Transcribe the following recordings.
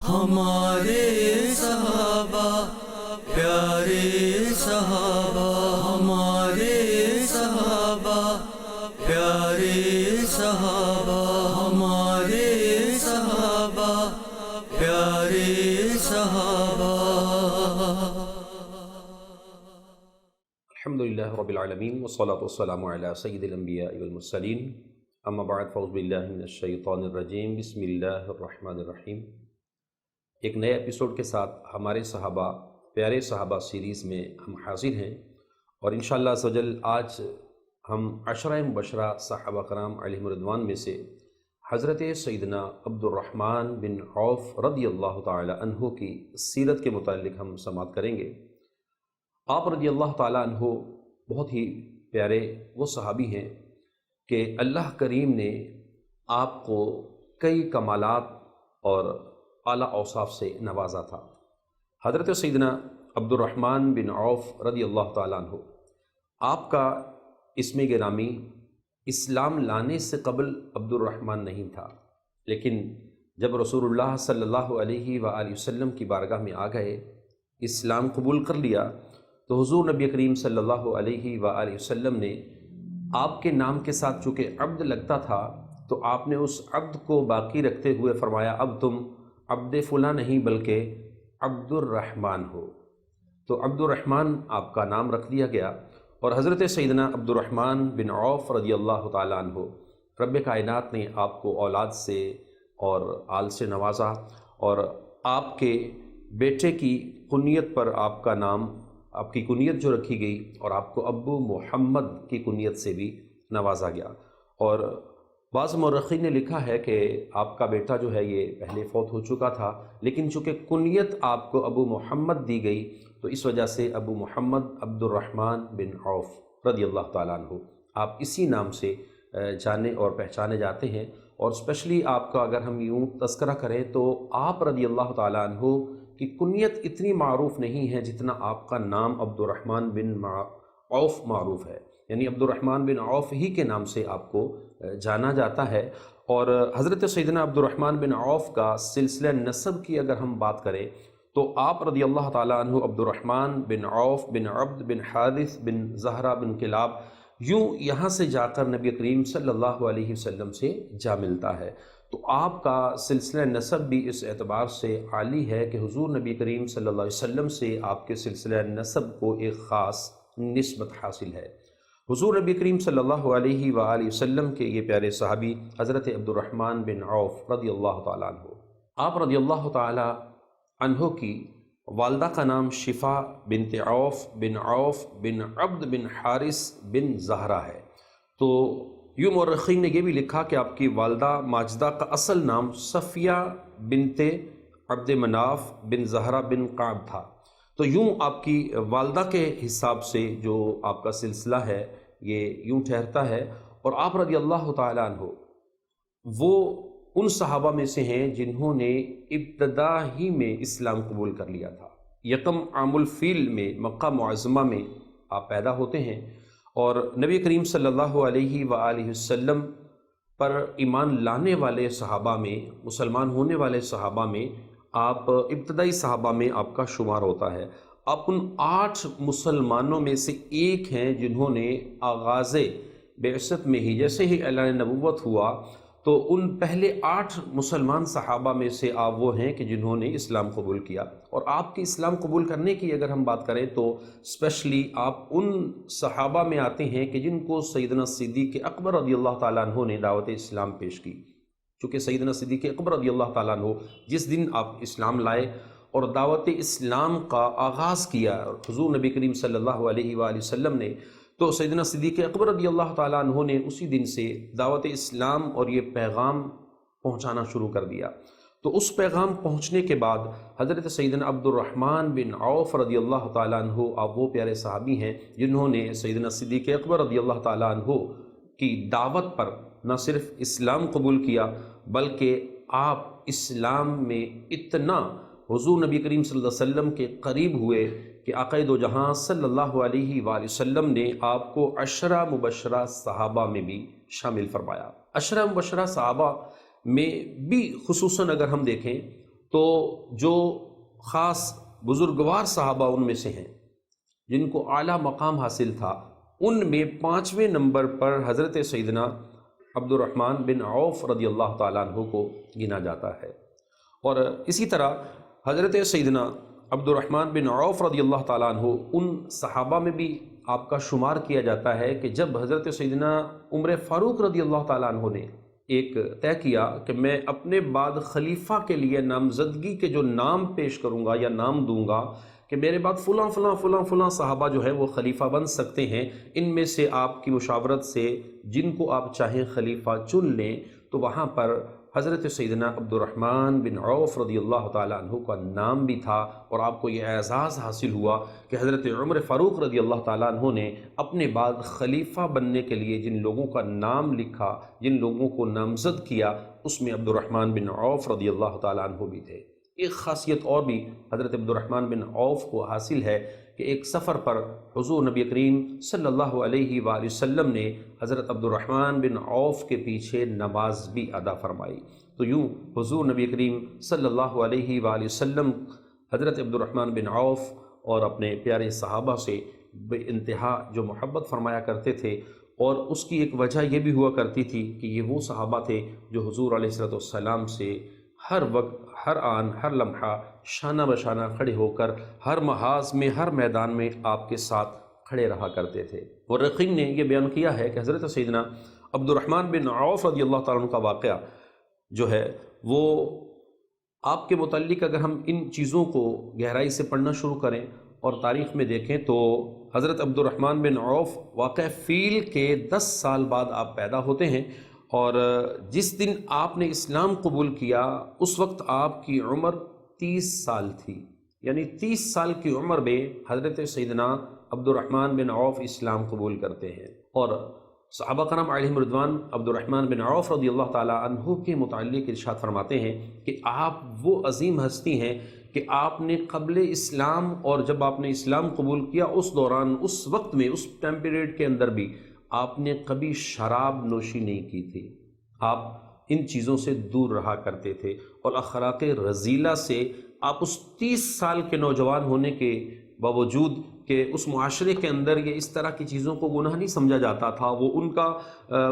ہمارے صحابہ پیارے صحابہ، ہمارے صحابہ پیارے صحابہ، ہمارے صحابہ پیارے صحابہ۔ الحمدللہ رب العالمین والصلاة والسلام علی سید الانبیاء والمرسلین، اما بعد فاعوذ باللہ من الشیطان الرجیم، بسم اللہ الرحمن الرحیم۔ ایک نئے ایپیسوڈ کے ساتھ ہمارے صحابہ پیارے صحابہ سیریز میں ہم حاضر ہیں، اور انشاءاللہ عز و جل آج ہم عشرہ مبشرہ صحابہ کرام علیہم رضوان میں سے حضرت سیدنا عبد الرحمن بن عوف رضی اللہ تعالی عنہ کی سیرت کے متعلق ہم سماعت کریں گے۔ آپ رضی اللہ تعالی عنہ بہت ہی پیارے وہ صحابی ہیں کہ اللہ کریم نے آپ کو کئی کمالات اور اعلیٰ اوصاف سے نوازا تھا۔ حضرت سیدنا عبد الرحمن بن عوف رضی اللہ تعالیٰ عنہ، آپ کا اسم گرامی اسلام لانے سے قبل عبد الرحمن نہیں تھا، لیکن جب رسول اللہ صلی اللہ علیہ وآلہ وسلم کی بارگاہ میں آ گئے، اسلام قبول کر لیا، تو حضور نبی کریم صلی اللہ علیہ وآلہ وسلم نے آپ کے نام کے ساتھ چونکہ عبد لگتا تھا، تو آپ نے اس عبد کو باقی رکھتے ہوئے فرمایا اب تم عبد فلاں نہیں بلکہ عبد الرحمن ہو۔ تو عبد الرحمن آپ کا نام رکھ دیا گیا، اور حضرت سیدنا عبد الرحمن بن عوف رضی اللہ تعالیٰ عنہ، رب کائنات نے آپ کو اولاد سے اور آل سے نوازا، اور آپ کے بیٹے کی کنیت پر آپ کا نام، آپ کی کنیت جو رکھی گئی، اور آپ کو ابو محمد کی کنیت سے بھی نوازا گیا۔ اور بعض مورخین نے لکھا ہے کہ آپ کا بیٹا جو ہے یہ پہلے فوت ہو چکا تھا، لیکن چونکہ کنیت آپ کو ابو محمد دی گئی، تو اس وجہ سے ابو محمد عبد الرحمن بن عوف رضی اللہ تعالیٰ عنہ آپ اسی نام سے جانے اور پہچانے جاتے ہیں۔ اور اسپیشلی آپ کا اگر ہم یوں تذکرہ کریں تو آپ رضی اللہ تعالیٰ عنہ کی کنیت اتنی معروف نہیں ہے جتنا آپ کا نام عبد الرحمن بن عوف معروف ہے، یعنی عبد الرحمن بن عوف ہی کے نام سے آپ کو جانا جاتا ہے۔ اور حضرت سیدنا عبد الرحمن بن عوف کا سلسلہ نسب کی اگر ہم بات کریں تو آپ رضی اللہ تعالیٰ عنہ عبد الرحمن بن عوف بن عبد بن حارث بن زہرہ بن کلاب، یوں یہاں سے جا کر نبی کریم صلی اللہ علیہ وسلم سے جا ملتا ہے۔ تو آپ کا سلسلہ نسب بھی اس اعتبار سے عالی ہے کہ حضور نبی کریم صلی اللہ علیہ وسلم سے آپ کے سلسلہ نسب کو ایک خاص نسبت حاصل ہے۔ حضور نبی کریم صلی اللہ علیہ وآلہ وسلم کے یہ پیارے صحابی حضرت عبد الرحمن بن عوف رضی اللہ تعالیٰ عنہ، آپ رضی اللہ تعالیٰ عنہ کی والدہ کا نام شفا بنت عوف بن عبد بن حارث بن زہرہ ہے۔ تو یوں مورخین نے یہ بھی لکھا کہ آپ کی والدہ ماجدہ کا اصل نام صفیہ بنت عبد مناف بن زہرہ بن قعب تھا۔ تو یوں آپ کی والدہ کے حساب سے جو آپ کا سلسلہ ہے یہ یوں ٹھہرتا ہے، اور آپ رضی اللہ تعالیٰ عنہ وہ ان صحابہ میں سے ہیں جنہوں نے ابتدا ہی میں اسلام قبول کر لیا تھا۔ یکم عام الفیل میں مکہ معظمہ میں آپ پیدا ہوتے ہیں، اور نبی کریم صلی اللہ علیہ وآلہ وسلم پر ایمان لانے والے صحابہ میں، مسلمان ہونے والے صحابہ میں آپ ابتدائی صحابہ میں آپ کا شمار ہوتا ہے۔ آپ ان 8 مسلمانوں میں سے ایک ہیں جنہوں نے آغاز بعثت میں ہی، جیسے ہی اعلان نبوت ہوا، تو ان پہلے 8 مسلمان صحابہ میں سے آپ وہ ہیں کہ جنہوں نے اسلام قبول کیا۔ اور آپ کے اسلام قبول کرنے کی اگر ہم بات کریں تو اسپیشلی آپ ان صحابہ میں آتے ہیں کہ جن کو سیدنا صدیق اکبر رضی اللہ تعالیٰ عنہ نے دعوت اسلام پیش کی۔ چونکہ سیدنا صدیق اکبر رضی اللہ تعالیٰ عنہ جس دن آپ اسلام لائے اور دعوت اسلام کا آغاز کیا حضور نبی کریم صلی اللہ علیہ وآلہ وسلم نے، تو سیدنا صدیق اکبر رضی اللہ تعالیٰ عنہ نے اسی دن سے دعوت اسلام اور یہ پیغام پہنچانا شروع کر دیا۔ تو اس پیغام پہنچنے کے بعد حضرت سیدنا عبد الرحمن بن عوف رضی اللہ تعالیٰ عنہ آپ وہ پیارے صحابی ہیں جنہوں نے سیدنا صدیق اکبر رضی اللہ تعالیٰ عنہ کی دعوت پر نہ صرف اسلام قبول کیا، بلکہ آپ اسلام میں اتنا حضور نبی کریم صلی اللہ علیہ وسلم کے قریب ہوئے کہ آقا دو جہاں صلی اللہ علیہ وآلہ وسلم نے آپ کو عشرہ مبشرہ صحابہ میں بھی شامل فرمایا۔ عشرہ مبشرہ صحابہ میں بھی خصوصاً اگر ہم دیکھیں تو جو خاص بزرگوار صحابہ ان میں سے ہیں جن کو اعلیٰ مقام حاصل تھا، ان میں 5ویں نمبر پر حضرت سیدنا عبد الرحمن بن عوف رضی اللہ تعالیٰ عنہ کو گنا جاتا ہے۔ اور اسی طرح حضرت سیدنا عبد الرحمن بن عوف رضی اللہ تعالیٰ عنہ ان صحابہ میں بھی آپ کا شمار کیا جاتا ہے کہ جب حضرت سیدنا عمر فاروق رضی اللہ تعالیٰ عنہ نے ایک طے کیا کہ میں اپنے بعد خلیفہ کے لیے نامزدگی کے جو نام پیش کروں گا یا نام دوں گا کہ میرے بعد فلاں فلاں فلاں فلاں صحابہ جو ہے وہ خلیفہ بن سکتے ہیں، ان میں سے آپ کی مشاورت سے جن کو آپ چاہیں خلیفہ چن لیں، تو وہاں پر حضرت سیدنا عبد الرحمن بن عوف رضی اللہ تعالیٰ عنہ کا نام بھی تھا، اور آپ کو یہ اعزاز حاصل ہوا کہ حضرت عمر فاروق رضی اللہ تعالیٰ عنہ نے اپنے بعد خلیفہ بننے کے لیے جن لوگوں کا نام لکھا، جن لوگوں کو نامزد کیا، اس میں عبد الرحمن بن عوف رضی اللہ تعالیٰ عنہ بھی تھے۔ ایک خاصیت اور بھی حضرت عبد الرحمن بن عوف کو حاصل ہے کہ ایک سفر پر حضور نبی کریم صلی اللہ علیہ وآلہ وسلم نے حضرت عبد الرحمن بن عوف کے پیچھے نماز بھی ادا فرمائی۔ تو یوں حضور نبی کریم صلی اللہ علیہ وآلہ وسلم حضرت عبد الرحمن بن عوف اور اپنے پیارے صحابہ سے بے انتہا جو محبت فرمایا کرتے تھے، اور اس کی ایک وجہ یہ بھی ہوا کرتی تھی کہ یہ وہ صحابہ تھے جو حضور علیہ السلام سے ہر وقت، ہر آن، ہر لمحہ شانہ بشانہ کھڑے ہو کر ہر محاذ میں، ہر میدان میں آپ کے ساتھ کھڑے رہا کرتے تھے۔ مورخین نے یہ بیان کیا ہے کہ حضرت سیدنا عبد الرحمن بن عوف رضی اللہ تعالیٰ عنہ کا واقعہ جو ہے وہ آپ کے متعلق اگر ہم ان چیزوں کو گہرائی سے پڑھنا شروع کریں اور تاریخ میں دیکھیں تو حضرت عبد الرحمن بن عوف واقع فیل کے 10 سال بعد آپ پیدا ہوتے ہیں، اور جس دن آپ نے اسلام قبول کیا اس وقت آپ کی عمر 30 سال تھی، یعنی 30 سال کی عمر میں حضرت سیدنا عبد الرحمن بن عوف اسلام قبول کرتے ہیں۔ اور صحابہ کرام علیہم رضوان عبد الرحمن بن عوف رضی اللہ تعالیٰ عنہ کے متعلق ارشاد فرماتے ہیں کہ آپ وہ عظیم ہستی ہیں کہ آپ نے قبل اسلام اور جب آپ نے اسلام قبول کیا اس دوران، اس وقت میں، اس ٹائم پیریڈ کے اندر بھی آپ نے کبھی شراب نوشی نہیں کی تھی۔ آپ ان چیزوں سے دور رہا کرتے تھے، اور اخلاق رذیلہ سے آپ اس 30 سال کے نوجوان ہونے کے باوجود کہ اس معاشرے کے اندر یہ اس طرح کی چیزوں کو گناہ نہیں سمجھا جاتا تھا، وہ ان کا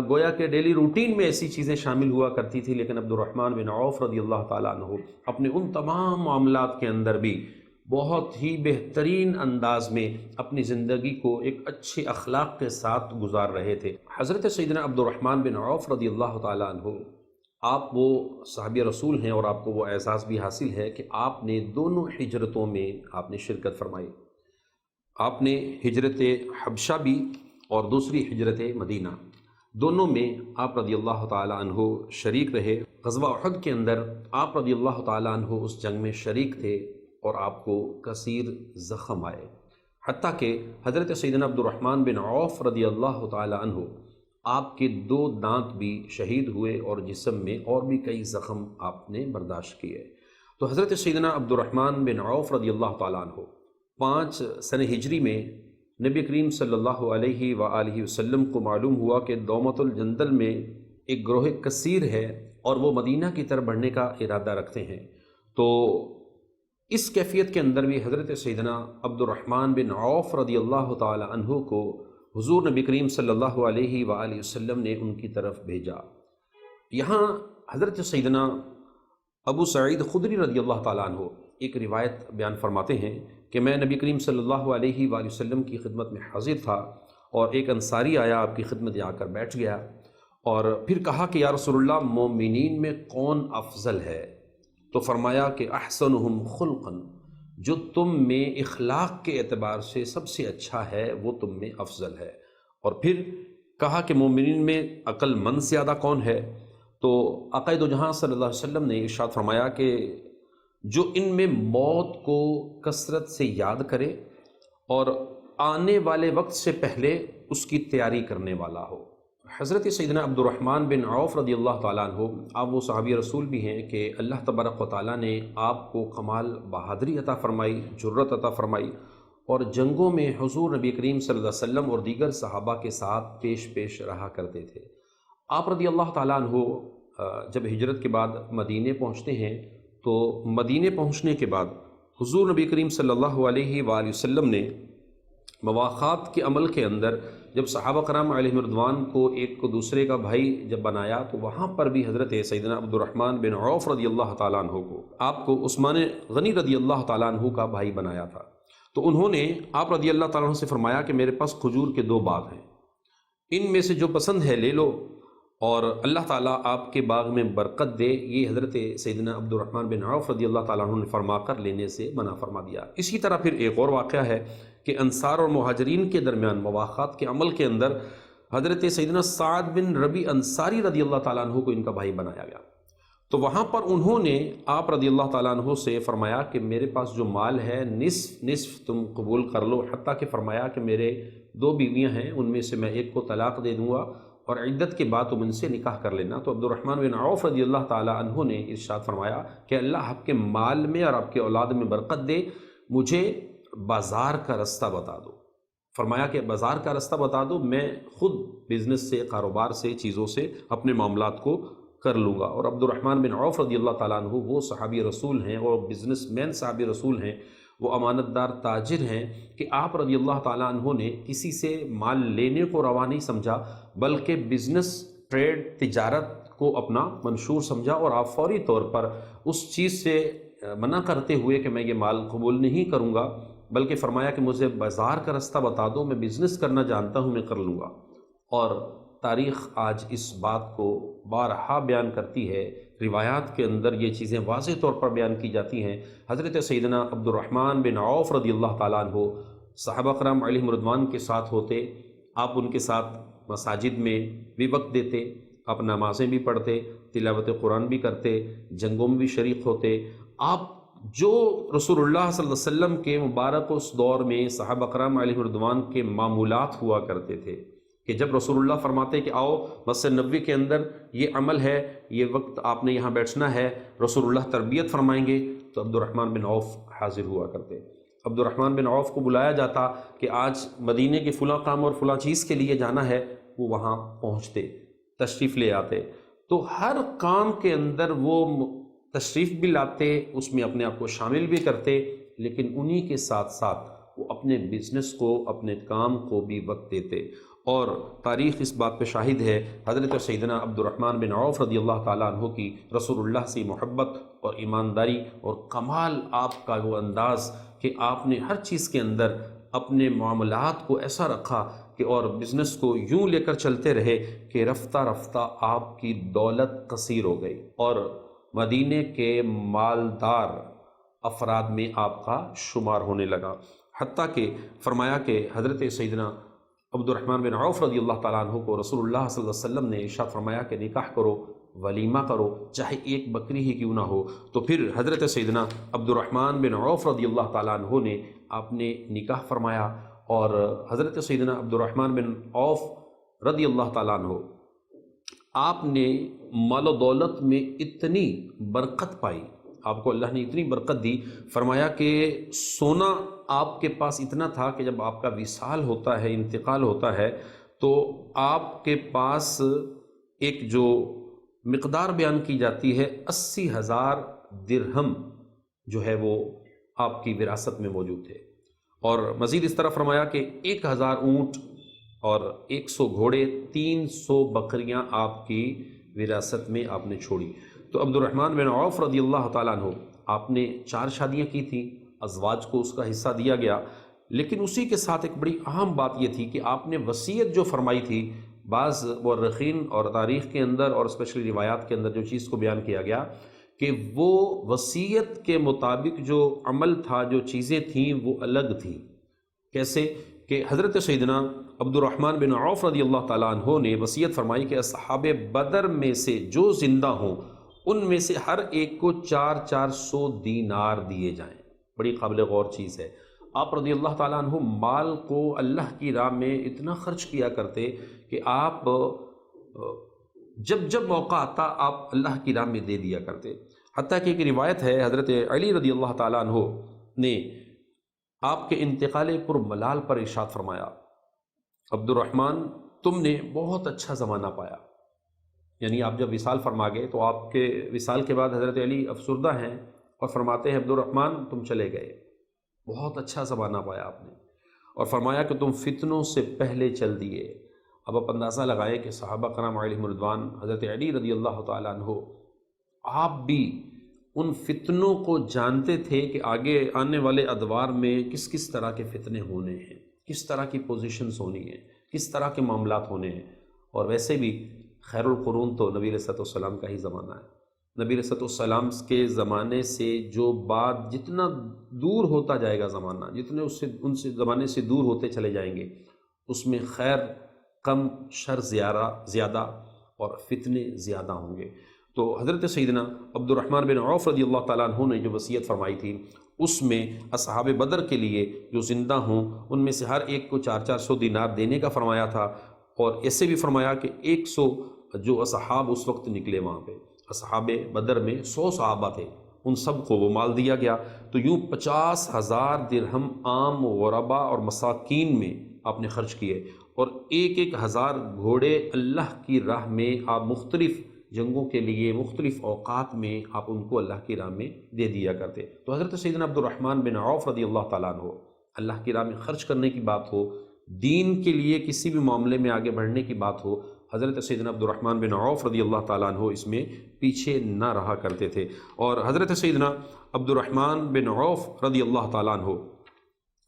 گویا کہ ڈیلی روٹین میں ایسی چیزیں شامل ہوا کرتی تھی، لیکن عبد الرحمن بن عوف رضی اللہ تعالیٰ عنہ اپنے ان تمام معاملات کے اندر بھی بہت ہی بہترین انداز میں اپنی زندگی کو ایک اچھے اخلاق کے ساتھ گزار رہے تھے۔ حضرت سیدنا عبد الرحمن بن عوف رضی اللہ تعالیٰ عنہ آپ وہ صحابی رسول ہیں، اور آپ کو وہ اعزاز بھی حاصل ہے کہ آپ نے دونوں ہجرتوں میں آپ نے شرکت فرمائی۔ آپ نے ہجرت حبشہ بھی اور دوسری ہجرت مدینہ، دونوں میں آپ رضی اللہ تعالیٰ عنہ شریک رہے۔ غزوہ احد کے اندر آپ رضی اللہ تعالیٰ عنہ اس جنگ میں شریک تھے، اور آپ کو کثیر زخم آئے، حتیٰ کہ حضرت سیدنا عبد الرحمن بن عوف رضی اللہ تعالیٰ عنہ آپ کے 2 دانت بھی شہید ہوئے، اور جسم میں اور بھی کئی زخم آپ نے برداشت کیے۔ تو حضرت سیدنا عبد الرحمن بن عوف رضی اللہ تعالیٰ عنہ 5 سنہ ہجری میں نبی کریم صلی اللہ علیہ وآلہ وسلم کو معلوم ہوا کہ دومت الجندل میں ایک گروہ کثیر ہے، اور وہ مدینہ کی طرف بڑھنے کا ارادہ رکھتے ہیں۔ تو اس کیفیت کے اندر بھی حضرت سیدنا عبد الرحمن بن عوف رضی اللہ تعالی عنہ کو حضور نبی کریم صلی اللہ علیہ وآلہ وسلم نے ان کی طرف بھیجا۔ یہاں حضرت سیدنا ابو سعید خدری رضی اللہ تعالیٰ عنہ ایک روایت بیان فرماتے ہیں کہ میں نبی کریم صلی اللہ علیہ وآلہ وسلم کی خدمت میں حاضر تھا، اور ایک انصاری آیا، آپ کی خدمت آ کر بیٹھ گیا، اور پھر کہا کہ یا رسول اللہ، مومنین میں کون افضل ہے؟ تو فرمایا کہ احسنہم خلقا، جو تم میں اخلاق کے اعتبار سے سب سے اچھا ہے وہ تم میں افضل ہے۔ اور پھر کہا کہ مومنین میں عقل مند زیادہ کون ہے؟ تو آقا دو جہاں صلی اللہ علیہ وسلم نے ارشاد فرمایا کہ جو ان میں موت کو کثرت سے یاد کرے اور آنے والے وقت سے پہلے اس کی تیاری کرنے والا ہو۔ حضرت سیدنا عبد الرحمن بن عوف رضی اللہ تعالیٰ عنہ آپ وہ صحابی رسول بھی ہیں کہ اللہ تبارک و تعالیٰ نے آپ کو کمال بہادری عطا فرمائی، جرت عطا فرمائی، اور جنگوں میں حضور نبی کریم صلی اللہ علیہ وسلم اور دیگر صحابہ کے ساتھ پیش رہا کرتے تھے۔ آپ رضی اللہ تعالیٰ عنہ جب ہجرت کے بعد مدینے پہنچتے ہیں تو مدینے پہنچنے کے بعد حضور نبی کریم صلی اللہ علیہ وآلہ وسلم نے مواخات کے عمل کے اندر جب صحابہ کرام علیہ رضوان کو ایک کو دوسرے کا بھائی جب بنایا تو وہاں پر بھی حضرت سیدنا عبد الرحمن بن عوف رضی اللہ تعالیٰ عنہ کو آپ کو عثمان غنی رضی اللہ تعالیٰ عنہ کا بھائی بنایا تھا۔ تو انہوں نے آپ رضی اللہ تعالیٰ عنہ سے فرمایا کہ میرے پاس کھجور کے 2 باغ ہیں، ان میں سے جو پسند ہے لے لو اور اللہ تعالیٰ آپ کے باغ میں برکت دے۔ یہ حضرت سیدنا عبد الرحمن بن عوف رضی اللہ تعالیٰ عنہ نے فرما کر لینے سے منع فرما دیا۔ اسی طرح پھر ایک اور واقعہ ہے کہ انصار اور مہاجرین کے درمیان مواخات کے عمل کے اندر حضرت سیدنا سعد بن ربی انصاری رضی اللہ تعالیٰ عنہ کو ان کا بھائی بنایا گیا۔ تو وہاں پر انہوں نے آپ رضی اللہ تعالیٰ عنہ سے فرمایا کہ میرے پاس جو مال ہے نصف نصف تم قبول کر لو، حتیٰ کہ فرمایا کہ میرے 2 بیویاں ہیں، ان میں سے میں ایک کو طلاق دے دوں گا اور عدت کے بعد تم ان سے نکاح کر لینا۔ تو عبد الرحمن بن عوف رضی اللہ تعالیٰ عنہ نے ارشاد فرمایا کہ اللہ آپ کے مال میں اور آپ کے اولاد میں برکت دے، مجھے بازار کا رستہ بتا دو۔ فرمایا کہ بازار کا رستہ بتا دو، میں خود بزنس سے، کاروبار سے، چیزوں سے اپنے معاملات کو کر لوں گا۔ اور عبد الرحمن بن عوف رضی اللہ تعالیٰ عنہ وہ صحابی رسول ہیں اور بزنس مین صحابی رسول ہیں، وہ امانت دار تاجر ہیں کہ آپ رضی اللہ تعالیٰ عنہ نے کسی سے مال لینے کو روا نہیں سمجھا، بلکہ بزنس، ٹریڈ، تجارت کو اپنا منشور سمجھا اور آپ فوری طور پر اس چیز سے منع کرتے ہوئے کہ میں یہ مال قبول نہیں کروں گا، بلکہ فرمایا کہ مجھے بازار کا رستہ بتا دو، میں بزنس کرنا جانتا ہوں، میں کر لوں گا۔ اور تاریخ آج اس بات کو بارہا بیان کرتی ہے، روایات کے اندر یہ چیزیں واضح طور پر بیان کی جاتی ہیں۔ حضرت سیدنا عبد الرحمن بن عوف رضی اللہ تعالیٰ عنہ صحابہ کرام علیہم رضوان کے ساتھ ہوتے، آپ ان کے ساتھ مساجد میں بھی وقت دیتے، آپ نمازیں بھی پڑھتے، تلاوت قرآن بھی کرتے، جنگوں میں بھی شریک ہوتے۔ آپ جو رسول اللہ صلی اللہ علیہ وسلم کے مبارک اس دور میں صحابہ کرام علیہ رضوان کے معمولات ہوا کرتے تھے کہ جب رسول اللہ فرماتے کہ آؤ مسجد نبوی کے اندر یہ عمل ہے، یہ وقت آپ نے یہاں بیٹھنا ہے، رسول اللہ تربیت فرمائیں گے، تو عبد الرحمن بن عوف حاضر ہوا کرتے۔ عبد الرحمن بن عوف کو بلایا جاتا کہ آج مدینے کے فلاں کام اور فلاں چیز کے لیے جانا ہے، وہ وہاں پہنچتے، تشریف لے آتے۔ تو ہر کام کے اندر وہ تشریف بھی لاتے، اس میں اپنے آپ کو شامل بھی کرتے، لیکن انہی کے ساتھ ساتھ وہ اپنے بزنس کو، اپنے کام کو بھی وقت دیتے۔ اور تاریخ اس بات پہ شاہد ہے، حضرت سیدنا عبد الرحمن بن عوف رضی اللہ تعالیٰ عنہ کی رسول اللہ سے محبت اور ایمانداری اور کمال آپ کا وہ انداز کہ آپ نے ہر چیز کے اندر اپنے معاملات کو ایسا رکھا کہ اور بزنس کو یوں لے کر چلتے رہے کہ رفتہ رفتہ آپ کی دولت کثیر ہو گئی اور مدینے کے مالدار افراد میں آپ کا شمار ہونے لگا۔ حتیٰ کہ فرمایا کہ حضرت سیدنا عبد الرحمن بن عوف رضی اللہ تعالیٰ عنہ کو رسول اللہ صلی اللہ علیہ وسلم نے ارشاد فرمایا کہ نکاح کرو، ولیمہ کرو، چاہے ایک بکری ہی کیوں نہ ہو۔ تو پھر حضرت سیدنا عبد الرحمن بن عوف رضی اللہ تعالیٰ عنہ نے آپ نے نکاح فرمایا، اور حضرت سیدنا عبد الرحمن بن عوف رضی اللہ تعالیٰ عنہ آپ نے مال و دولت میں اتنی برکت پائی، آپ کو اللہ نے اتنی برکت دی، فرمایا کہ سونا آپ کے پاس اتنا تھا کہ جب آپ کا وصال ہوتا ہے، انتقال ہوتا ہے، تو آپ کے پاس ایک جو مقدار بیان کی جاتی ہے 80,000 درہم جو ہے وہ آپ کی وراثت میں موجود تھے۔ اور مزید اس طرح فرمایا کہ 1000 اونٹ اور 100 گھوڑے، 300 بکریاں آپ کی وراثت میں آپ نے چھوڑی۔ تو عبد الرحمن بن عوف رضی اللہ تعالیٰ عنہ آپ نے 4 شادیاں کی تھیں، ازواج کو اس کا حصہ دیا گیا، لیکن اسی کے ساتھ ایک بڑی اہم بات یہ تھی کہ آپ نے وصیت جو فرمائی تھی، بعض مورخین اور تاریخ کے اندر اور اسپیشلی روایات کے اندر جو چیز کو بیان کیا گیا کہ وہ وصیت کے مطابق جو عمل تھا، جو چیزیں تھیں وہ الگ تھیں۔ کیسے کہ حضرت سیدنا عبد الرحمن بن عوف رضی اللہ تعالیٰ عنہ نے وصیت فرمائی کہ اصحاب بدر میں سے جو زندہ ہوں ان میں سے ہر ایک کو 400 دینار دیے جائیں۔ بڑی قابل غور چیز ہے۔ آپ رضی اللہ تعالیٰ عنہ مال کو اللہ کی راہ میں اتنا خرچ کیا کرتے کہ آپ جب موقع آتا آپ اللہ کی راہ میں دے دیا کرتے۔ حتیٰ کہ ایک روایت ہے، حضرت علی رضی اللہ تعالیٰ عنہ نے آپ کے انتقال پر ملال پر ارشاد فرمایا، عبد الرحمن تم نے بہت اچھا زمانہ پایا، یعنی آپ جب وصال فرما گئے تو آپ کے وصال کے بعد حضرت علی افسردہ ہیں اور فرماتے ہیں عبد الرحمن تم چلے گئے، بہت اچھا زمانہ پایا آپ نے، اور فرمایا کہ تم فتنوں سے پہلے چل دیے۔ اب آپ اندازہ لگائیں کہ صحابہ کرام علیہم رضوان، حضرت علی رضی اللہ تعالیٰ عنہ، آپ بھی ان فتنوں کو جانتے تھے کہ آگے آنے والے ادوار میں کس کس طرح کے فتنے ہونے ہیں، کس طرح کی پوزیشنز ہونی ہیں، کس طرح کے معاملات ہونے ہیں۔ اور ویسے بھی خیر القرون تو نبی علیہ السلام کا ہی زمانہ ہے۔ نبی علیہ السلام کے زمانے سے جو بعد جتنا دور ہوتا جائے گا زمانہ، جتنے ان سے زمانے سے دور ہوتے چلے جائیں گے، اس میں خیر کم، شر زیادہ اور فتنے زیادہ ہوں گے۔ تو حضرت سیدنا عبد الرحمن بن عوف رضی اللہ تعالیٰ عنہ نے جو وصیت فرمائی تھی، اس میں اصحاب بدر کے لیے جو زندہ ہوں ان میں سے ہر ایک کو 400 دینار دینے کا فرمایا تھا، اور ایسے بھی فرمایا کہ 100 جو اصحاب اس وقت نکلے وہاں پہ، اصحاب بدر میں 100 صحابہ تھے، ان سب کو وہ مال دیا گیا۔ تو یوں 50,000 درہم عام غربا اور مساکین میں آپ نے خرچ کیے، اور 1,000 گھوڑے اللہ کی راہ میں آپ مختلف جنگوں کے لیے مختلف اوقات میں آپ ان کو اللہ کی راہ میں دے دیا کرتے۔ تو حضرت سیدنا عبد الرحمن بن عوف رضی اللہ تعالیٰ عنہ، اللہ کی راہ میں خرچ کرنے کی بات ہو، دین کے لیے کسی بھی معاملے میں آگے بڑھنے کی بات ہو، حضرت سیدنا عبد الرحمن بن عوف رضی اللہ تعالیٰ عنہ اس میں پیچھے نہ رہا کرتے تھے۔ اور حضرت سیدنا عبد الرحمن بن عوف رضی اللہ تعالیٰ عنہ،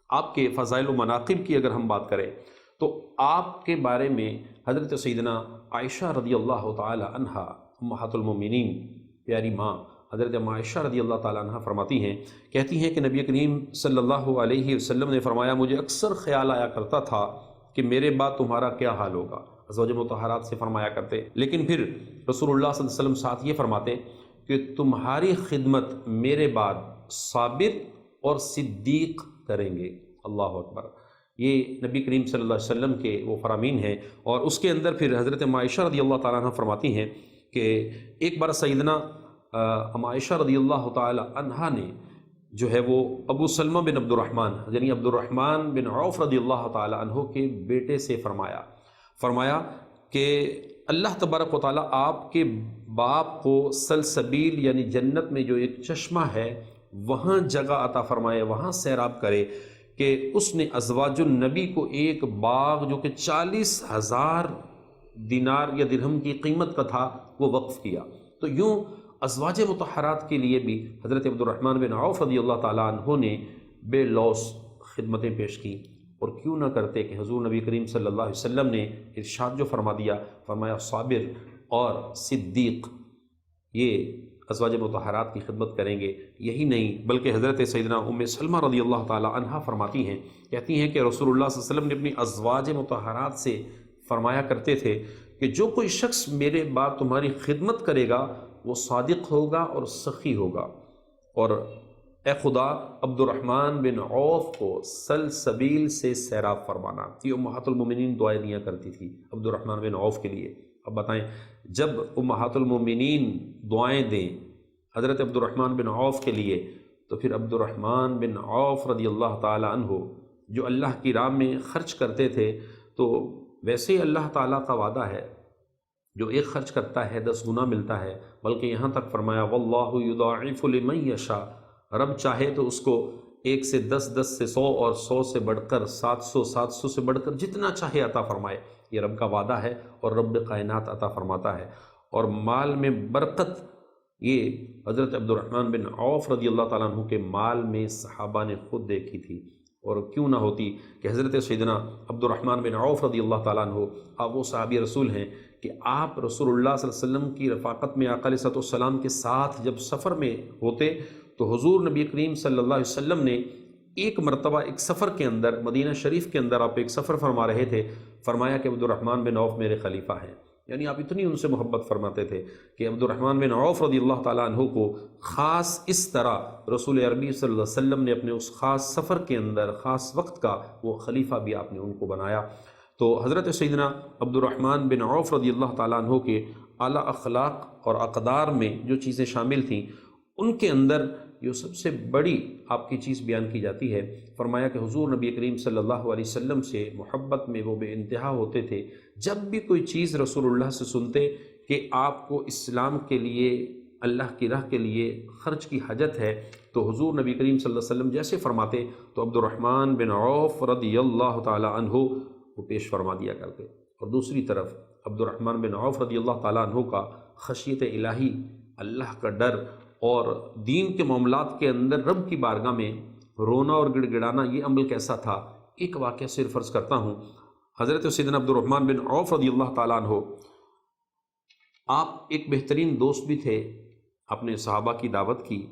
آپ کے فضائل و مناقب کی اگر ہم بات کریں تو آپ کے بارے میں حضرت سیدنا عائشہ رضی اللہ تعالی عنہا، امہات المومنین، پیاری ماں حضرت عائشہ رضی اللہ تعالی عنہ فرماتی ہیں، کہتی ہیں کہ نبی کریم صلی اللہ علیہ وسلم نے فرمایا، مجھے اکثر خیال آیا کرتا تھا کہ میرے بعد تمہارا کیا حال ہوگا۔ ازواج مطہرات سے فرمایا کرتے، لیکن پھر رسول اللہ صلی اللہ علیہ وسلم ساتھ یہ فرماتے کہ تمہاری خدمت میرے بعد صابر اور صدیق کریں گے۔ اللہ اکبر، یہ نبی کریم صلی اللہ علیہ وسلم کے وہ فرامین ہیں۔ اور اس کے اندر پھر حضرت عائشہ رضی اللہ تعالیٰ عنہ فرماتی ہیں کہ ایک بار سیدنا عائشہ رضی اللہ تعالیٰ عنہ نے جو ہے وہ ابو سلمہ بن عبد الرحمن، یعنی عبد الرحمن بن عوف رضی اللہ تعالیٰ عنہ کے بیٹے سے فرمایا کہ اللہ تبارک و تعالیٰ آپ کے باپ کو سلسبیل یعنی جنت میں جو ایک چشمہ ہے وہاں جگہ عطا فرمائے، وہاں سیراب کرے، کہ اس نے ازواج النبی کو ایک باغ جو کہ 40,000 دینار یا درہم کی قیمت کا تھا وہ وقف کیا۔ تو یوں ازواج مطہرات کے لیے بھی حضرت عبد الرحمن بن عوف رضی اللہ تعالیٰ عنہ نے بے لوث خدمتیں پیش کی، اور کیوں نہ کرتے کہ حضور نبی کریم صلی اللہ علیہ وسلم نے ارشاد جو فرما دیا، فرمایا صابر اور صدیق یہ ازواج مطہرات کی خدمت کریں گے۔ یہی نہیں بلکہ حضرت سیدنا ام سلمہ رضی اللہ تعالی عنہا فرماتی ہیں، کہتی ہیں کہ رسول اللہ صلی اللہ علیہ وسلم نے اپنی ازواج مطہرات سے فرمایا کرتے تھے کہ جو کوئی شخص میرے بعد تمہاری خدمت کرے گا وہ صادق ہوگا اور سخی ہوگا، اور اے خدا عبد الرحمن بن عوف کو سلسبیل سے سیراب فرمانا۔ یہ امہات المومنین دعائیں دیا کرتی تھی عبد الرحمن بن عوف کے لیے۔ اب بتائیں، جب امہات المومنین دعائیں دیں حضرت عبد الرحمن بن عوف کے لیے، تو پھر عبد الرحمن بن عوف رضی اللہ تعالی عنہ جو اللہ کی راہ میں خرچ کرتے تھے، تو ویسے ہی اللہ تعالیٰ کا وعدہ ہے جو ایک خرچ کرتا ہے 10 گنا ملتا ہے، بلکہ یہاں تک فرمایا واللہ یضاعف لمن یشاء، رب چاہے تو اس کو 1 سے 10، 10 سے 100 اور 100 سے بڑھ کر 700، 700 سے بڑھ کر جتنا چاہے عطا فرمائے۔ یہ رب کا وعدہ ہے اور رب کائنات عطا فرماتا ہے۔ اور مال میں برکت، یہ حضرت عبد الرحمن بن عوف رضی اللہ تعالیٰ عنہ کے مال میں صحابہ نے خود دیکھی تھی، اور کیوں نہ ہوتی کہ حضرت سیدنا عبد الرحمن بن عوف رضی اللہ تعالیٰ عنہ آپ وہ صحابی رسول ہیں کہ آپ رسول اللہ صلی اللہ علیہ وسلم کی رفاقت میں آقا علیہ السلام کے ساتھ جب سفر میں ہوتے تو حضور نبی کریم صلی اللہ علیہ وسلم نے ایک مرتبہ ایک سفر کے اندر، مدینہ شریف کے اندر آپ ایک سفر فرما رہے تھے، فرمایا کہ عبد الرحمن بن عوف میرے خلیفہ ہیں، یعنی آپ اتنی ان سے محبت فرماتے تھے کہ عبد الرحمن بن عوف رضی اللہ تعالیٰ عنہ کو خاص اس طرح رسول عربی صلی اللہ علیہ وسلم نے اپنے اس خاص سفر کے اندر خاص وقت کا وہ خلیفہ بھی آپ نے ان کو بنایا۔ تو حضرت سیدنا عبد الرحمن بن عوف رضی اللہ تعالیٰ عنہ کے اعلیٰ اخلاق اور اقدار میں جو چیزیں شامل تھیں، ان کے اندر یہ سب سے بڑی آپ کی چیز بیان کی جاتی ہے۔ فرمایا کہ حضور نبی کریم صلی اللہ علیہ وسلم سے محبت میں وہ بے انتہا ہوتے تھے، جب بھی کوئی چیز رسول اللہ سے سنتے کہ آپ کو اسلام کے لیے، اللہ کی راہ کے لیے خرچ کی حاجت ہے، تو حضور نبی کریم صلی اللہ علیہ وسلم جیسے فرماتے تو عبد الرحمن بن عوف رضی اللہ تعالی عنہ وہ پیش فرما دیا کرتے۔ اور دوسری طرف عبد الرحمن بن عوف رضی اللہ تعالیٰ عنہ کا خشیت الہی، اللہ کا ڈر اور دین کے معاملات کے اندر رب کی بارگاہ میں رونا اور گڑ گڑانا، یہ عمل کیسا تھا۔ ایک واقعہ صرف عرض کرتا ہوں، حضرت سیدنا عبد الرحمن بن عوف رضی اللہ تعالیٰ عنہ آپ ایک بہترین دوست بھی تھے، اپنے صحابہ کی دعوت کی۔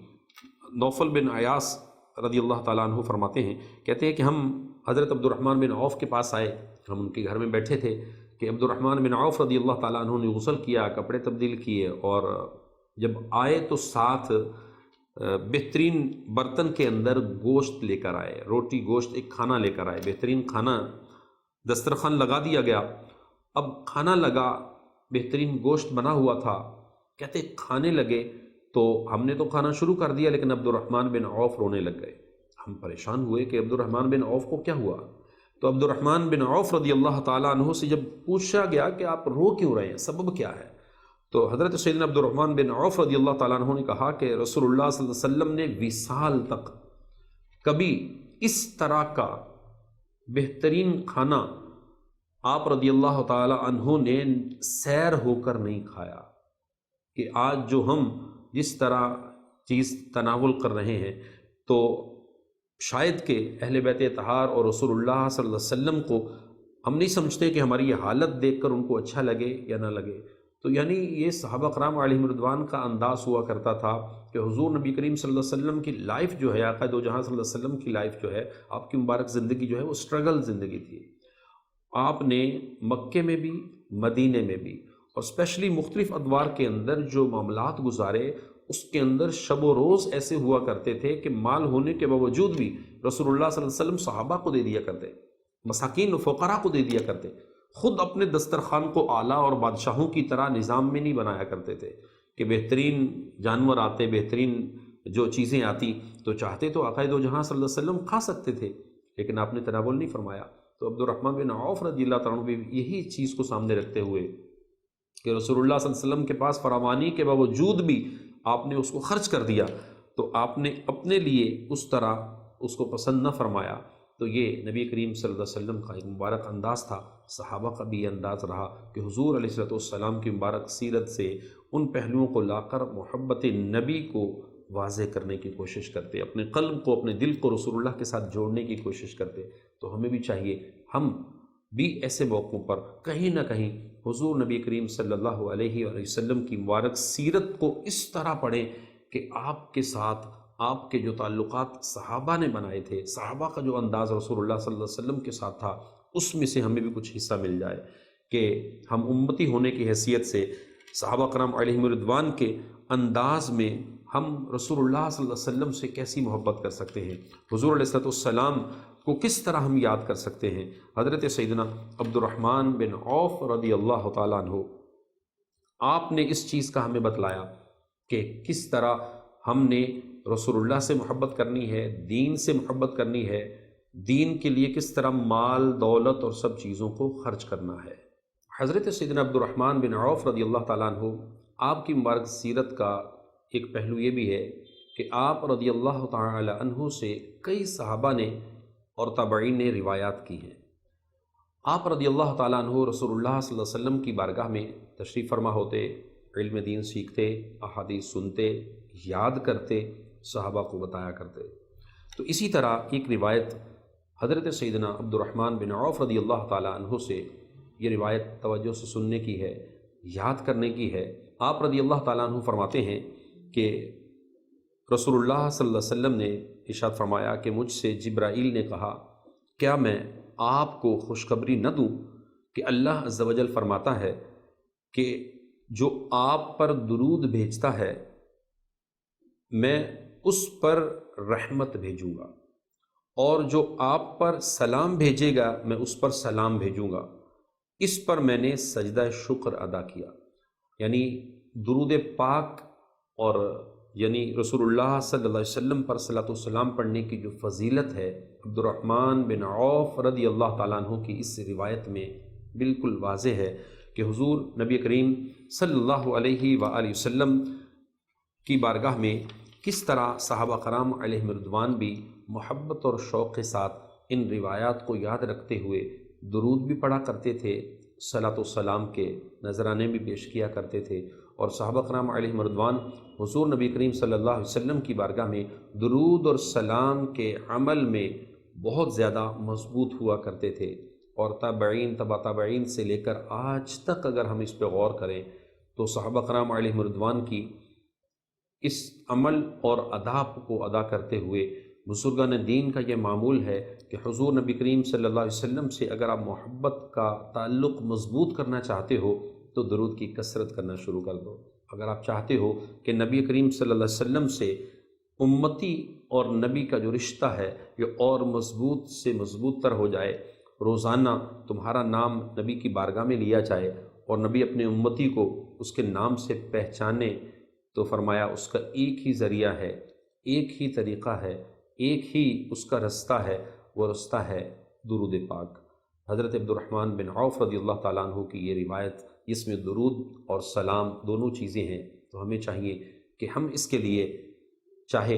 نوفل بن عیاس رضی اللہ تعالیٰ عنہ فرماتے ہیں، کہتے ہیں کہ ہم حضرت عبد الرحمن بن عوف کے پاس آئے، ہم ان کے گھر میں بیٹھے تھے کہ عبد الرحمن بن عوف رضی اللہ تعالیٰ عنہ نے غسل کیا، کپڑے تبدیل کیے، اور جب آئے تو ساتھ بہترین برتن کے اندر گوشت لے کر آئے، روٹی گوشت ایک کھانا لے کر آئے، بہترین کھانا، دسترخوان لگا دیا گیا۔ اب کھانا لگا، بہترین گوشت بنا ہوا تھا، کہتے کھانے لگے تو ہم نے تو کھانا شروع کر دیا، لیکن عبد الرحمن بن عوف رونے لگ گئے۔ ہم پریشان ہوئے کہ عبد الرحمن بن عوف کو کیا ہوا؟ تو عبد الرحمن بن عوف رضی اللہ تعالیٰ عنہ سے جب پوچھا گیا کہ آپ رو کیوں رہے ہیں، سبب کیا ہے، تو حضرت سیدنا عبد الرحمن بن عوف رضی اللہ تعالیٰ عنہ نے کہا کہ رسول اللہ صلی اللہ علیہ وسلم نے وصال تک کبھی اس طرح کا بہترین کھانا آپ رضی اللہ تعالیٰ عنہ نے سیر ہو کر نہیں کھایا، کہ آج جو ہم جس طرح چیز تناول کر رہے ہیں تو شاید کہ اہل بیت اطہار اور رسول اللہ صلی اللہ علیہ وسلم کو ہم نہیں سمجھتے کہ ہماری یہ حالت دیکھ کر ان کو اچھا لگے یا نہ لگے۔ تو یعنی یہ صحابہ کرام علیہم رضوان کا انداز ہوا کرتا تھا کہ حضور نبی کریم صلی اللہ علیہ وسلم کی لائف جو ہے، آقا دو جہاں صلی اللہ علیہ وسلم کی لائف جو ہے، آپ کی مبارک زندگی جو ہے وہ اسٹرگل زندگی تھی۔ آپ نے مکے میں بھی، مدینے میں بھی، اور اسپیشلی مختلف ادوار کے اندر جو معاملات گزارے، اس کے اندر شب و روز ایسے ہوا کرتے تھے کہ مال ہونے کے باوجود بھی رسول اللہ صلی اللہ علیہ وسلم صحابہ کو دے دیا کرتے، مساکین و فقراء کو دے دیا کرتے، خود اپنے دسترخوان کو اعلیٰ اور بادشاہوں کی طرح نظام میں نہیں بنایا کرتے تھے کہ بہترین جانور آتے، بہترین جو چیزیں آتی تو چاہتے تو آقا دو جہاں صلی اللہ علیہ وسلم کھا سکتے تھے، لیکن آپ نے تناول نہیں فرمایا۔ تو عبد الرحمن بن عوف رضی اللہ تعالیٰ عنہ بھی یہی چیز کو سامنے رکھتے ہوئے کہ رسول اللہ صلی اللہ علیہ وسلم کے پاس فراوانی کے باوجود بھی آپ نے اس کو خرچ کر دیا، تو آپ نے اپنے لیے اس طرح اس کو پسند نہ فرمایا۔ تو یہ نبی کریم صلی اللہ علیہ وسلم کا ایک مبارک انداز تھا، صحابہ کا بھی یہ انداز رہا کہ حضور علیہ السلام کی مبارک سیرت سے ان پہلوؤں کو لا کر محبت نبی کو واضح کرنے کی کوشش کرتے، اپنے قلب کو، اپنے دل کو رسول اللہ کے ساتھ جوڑنے کی کوشش کرتے۔ تو ہمیں بھی چاہیے ہم بھی ایسے موقعوں پر کہیں نہ کہیں حضور نبی کریم صلی اللہ علیہ وسلم کی مبارک سیرت کو اس طرح پڑھیں کہ آپ کے ساتھ آپ کے جو تعلقات صحابہ نے بنائے تھے، صحابہ کا جو انداز رسول اللہ صلی اللہ علیہ وسلم کے ساتھ تھا، اس میں سے ہمیں بھی کچھ حصہ مل جائے کہ ہم امتی ہونے کی حیثیت سے صحابہ کرام علیہم رضوان کے انداز میں ہم رسول اللہ صلی اللہ علیہ وسلم سے کیسی محبت کر سکتے ہیں، حضور علیہ السلام کو کس طرح ہم یاد کر سکتے ہیں۔ حضرت سیدنا عبد الرحمن بن عوف رضی اللہ تعالیٰ عنہ، آپ نے اس چیز کا ہمیں بتلایا کہ کس طرح ہم نے رسول اللہ سے محبت کرنی ہے، دین سے محبت کرنی ہے، دین کے لیے کس طرح مال، دولت اور سب چیزوں کو خرچ کرنا ہے۔ حضرت سیدنا عبد الرحمن بن عوف رضی اللہ تعالیٰ عنہ، آپ کی مبارک سیرت کا ایک پہلو یہ بھی ہے کہ آپ رضی اللہ تعالی عنہ سے کئی صحابہ نے اور تابعین نے روایات کی ہیں۔ آپ رضی اللہ تعالیٰ عنہ رسول اللہ صلی اللہ علیہ وسلم کی بارگاہ میں تشریف فرما ہوتے، علم دین سیکھتے، احادیث سنتے، یاد کرتے، صحابہ کو بتایا کرتے۔ تو اسی طرح ایک روایت حضرت سیدنا عبد الرحمن بن عوف رضی اللہ تعالیٰ عنہ سے یہ روایت توجہ سے سننے کی ہے، یاد کرنے کی ہے۔ آپ رضی اللہ تعالیٰ عنہ فرماتے ہیں کہ رسول اللہ صلی اللہ علیہ وسلم نے ارشاد فرمایا کہ مجھ سے جبرائیل نے کہا، کیا میں آپ کو خوشخبری نہ دوں کہ اللہ عز و جل فرماتا ہے کہ جو آپ پر درود بھیجتا ہے میں اس پر رحمت بھیجوں گا، اور جو آپ پر سلام بھیجے گا میں اس پر سلام بھیجوں گا۔ اس پر میں نے سجدہ شکر ادا کیا۔ یعنی درود پاک اور یعنی رسول اللہ صلی اللہ علیہ وسلم پر صلاۃ والسلام پڑھنے کی جو فضیلت ہے، عبد الرحمن بن عوف رضی اللہ تعالیٰ عنہ کی اس روایت میں بالکل واضح ہے کہ حضور نبی کریم صلی اللہ علیہ وآلہ وسلم کی بارگاہ میں کس طرح صحابہ کرام علیہم رضوان بھی محبت اور شوق کے ساتھ ان روایات کو یاد رکھتے ہوئے درود بھی پڑھا کرتے تھے، صلاۃ و سلام کے نذرانے بھی پیش کیا کرتے تھے، اور صحابہ کرام علیہم رضوان حضور نبی کریم صلی اللہ علیہ وسلم کی بارگاہ میں درود اور سلام کے عمل میں بہت زیادہ مضبوط ہوا کرتے تھے۔ اور تابعین، تبع تابعین سے لے کر آج تک اگر ہم اس پہ غور کریں تو صحابہ کرام علیہم رضوان کی اس عمل اور آداب کو ادا کرتے ہوئے بزرگان دین کا یہ معمول ہے کہ حضور نبی کریم صلی اللہ علیہ وسلم سے اگر آپ محبت کا تعلق مضبوط کرنا چاہتے ہو تو درود کی کثرت کرنا شروع کر دو۔ اگر آپ چاہتے ہو کہ نبی کریم صلی اللہ علیہ وسلم سے امتی اور نبی کا جو رشتہ ہے یہ اور مضبوط سے مضبوط تر ہو جائے، روزانہ تمہارا نام نبی کی بارگاہ میں لیا جائے اور نبی اپنے امتی کو اس کے نام سے پہچانے، تو فرمایا اس کا ایک ہی ذریعہ ہے، ایک ہی طریقہ ہے، ایک ہی اس کا رستہ ہے، وہ رستہ ہے درود پاک۔ حضرت عبد الرحمن بن عوف رضی اللہ تعالیٰ عنہ کی یہ روایت، جس میں درود اور سلام دونوں چیزیں ہیں، تو ہمیں چاہیے کہ ہم اس کے لیے چاہے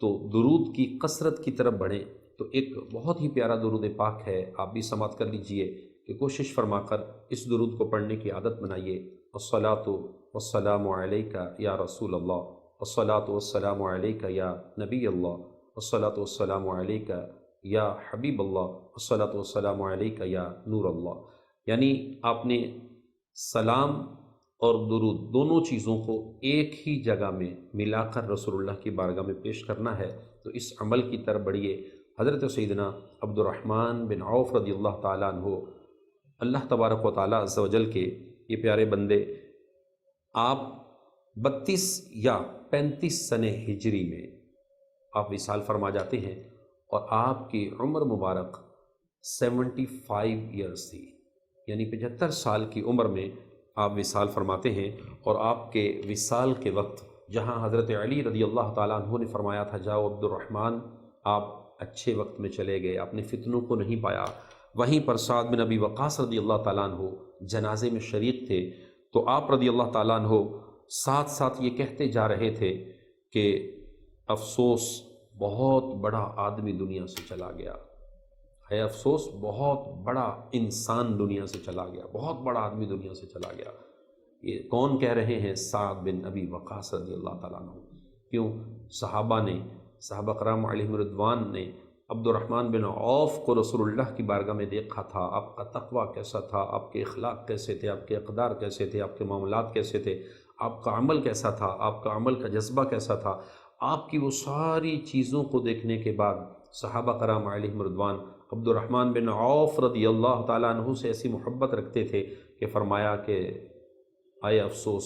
تو درود کی کثرت کی طرف بڑھیں۔ تو ایک بہت ہی پیارا درود پاک ہے، آپ بھی سماعت کر لیجئے کہ کوشش فرما کر اس درود کو پڑھنے کی عادت بنائیے۔ الصلاۃ والسلام علیک یا رسول اللہ، الصلاۃ والسلام علیک یا نبی اللہ، الصلاۃ والسلام علیک یا حبیب اللہ، الصلاۃ والسلام علیک یا نور اللہ۔ یعنی آپ نے سلام اور درود دونوں چیزوں کو ایک ہی جگہ میں ملا کر رسول اللہ کی بارگاہ میں پیش کرنا ہے، تو اس عمل کی طرف بڑھیے۔ حضرت سیدنا عبد الرحمن بن عوف رضی اللہ تعالیٰ عنہ، اللہ تبارک و تعالیٰ عز و جل کے یہ پیارے بندے، آپ 32 یا 35 سنہ ہجری میں آپ وصال فرما جاتے ہیں، اور آپ کی عمر مبارک 75 ایئرس تھی، یعنی 75 سال کی عمر میں آپ وصال فرماتے ہیں۔ اور آپ کے وصال کے وقت جہاں حضرت علی رضی اللہ تعالیٰ عنہ نے فرمایا تھا جاؤ عبد الرحمن، آپ اچھے وقت میں چلے گئے، آپ نے فتنوں کو نہیں پایا، وہیں پر سعد بن ابی وقاص رضی اللہ تعالیٰ عنہ جنازے میں شریک تھے، تو آپ رضی اللہ تعالیٰ عنہ ساتھ ساتھ یہ کہتے جا رہے تھے کہ افسوس بہت بڑا آدمی دنیا سے چلا گیا ہے، افسوس بہت بڑا انسان دنیا سے چلا گیا، بہت بڑا آدمی دنیا سے چلا گیا۔ یہ کون کہہ رہے ہیں؟ سعد بن ابی وقاص رضی اللہ تعالیٰ عنہ۔ کیوں؟ صحابہ کرام علیہم رضوان نے عبد الرحمن بن عوف کو رسول اللہ کی بارگاہ میں دیکھا تھا، آپ کا تقویٰ کیسا تھا، آپ کے اخلاق کیسے تھے، آپ کے اقدار کیسے تھے، آپ کے معاملات کیسے تھے، آپ کا عمل کیسا تھا، آپ کا عمل کا جذبہ کیسا تھا۔ آپ کی وہ ساری چیزوں کو دیکھنے کے بعد صحابہ کرام علیہم رضوان عبد الرحمن بن عوف رضی اللہ تعالیٰ عنہ سے ایسی محبت رکھتے تھے کہ فرمایا کہ آئے افسوس،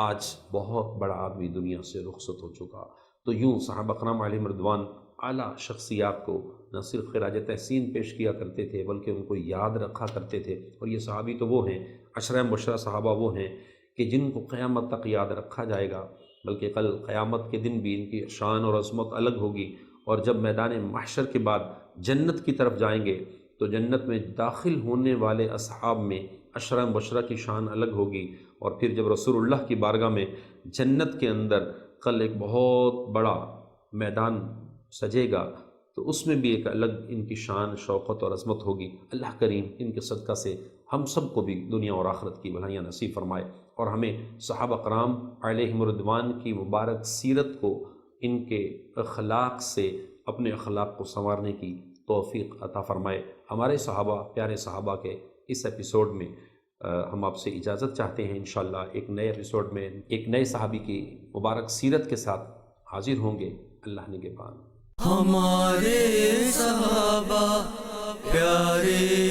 آج بہت بڑا آدمی دنیا سے رخصت ہو چکا۔ تو یوں صحابہ کرام علیہم رضوان اعلیٰ شخصیات کو نہ صرف خراج تحسین پیش کیا کرتے تھے بلکہ ان کو یاد رکھا کرتے تھے۔ اور یہ صحابی تو وہ ہیں، عشرہ مبشرہ صحابہ وہ ہیں کہ جن کو قیامت تک یاد رکھا جائے گا، بلکہ کل قیامت کے دن بھی ان کی شان اور عظمت الگ ہوگی۔ اور جب میدان محشر کے بعد جنت کی طرف جائیں گے تو جنت میں داخل ہونے والے اصحاب میں عشرہ مبشرہ کی شان الگ ہوگی، اور پھر جب رسول اللہ کی بارگاہ میں جنت کے اندر کل ایک بہت بڑا میدان سجے گا تو اس میں بھی ایک الگ ان کی شان، شوقت اور عظمت ہوگی۔ اللہ کریم ان کے صدقہ سے ہم سب کو بھی دنیا اور آخرت کی بھلائیاں نصیب فرمائے، اور ہمیں صحابہ کرام علیہم رضوان کی مبارک سیرت کو ان کے اخلاق سے اپنے اخلاق کو سنوارنے کی توفیق عطا فرمائے۔ ہمارے صحابہ، پیارے صحابہ کے اس ایپیسوڈ میں ہم آپ سے اجازت چاہتے ہیں۔ انشاءاللہ ایک نئے ایپیسوڈ میں ایک نئے صحابی کی مبارک سیرت کے ساتھ حاضر ہوں گے۔ اللہ نگہبان۔ ہمارے صحابہ پیارے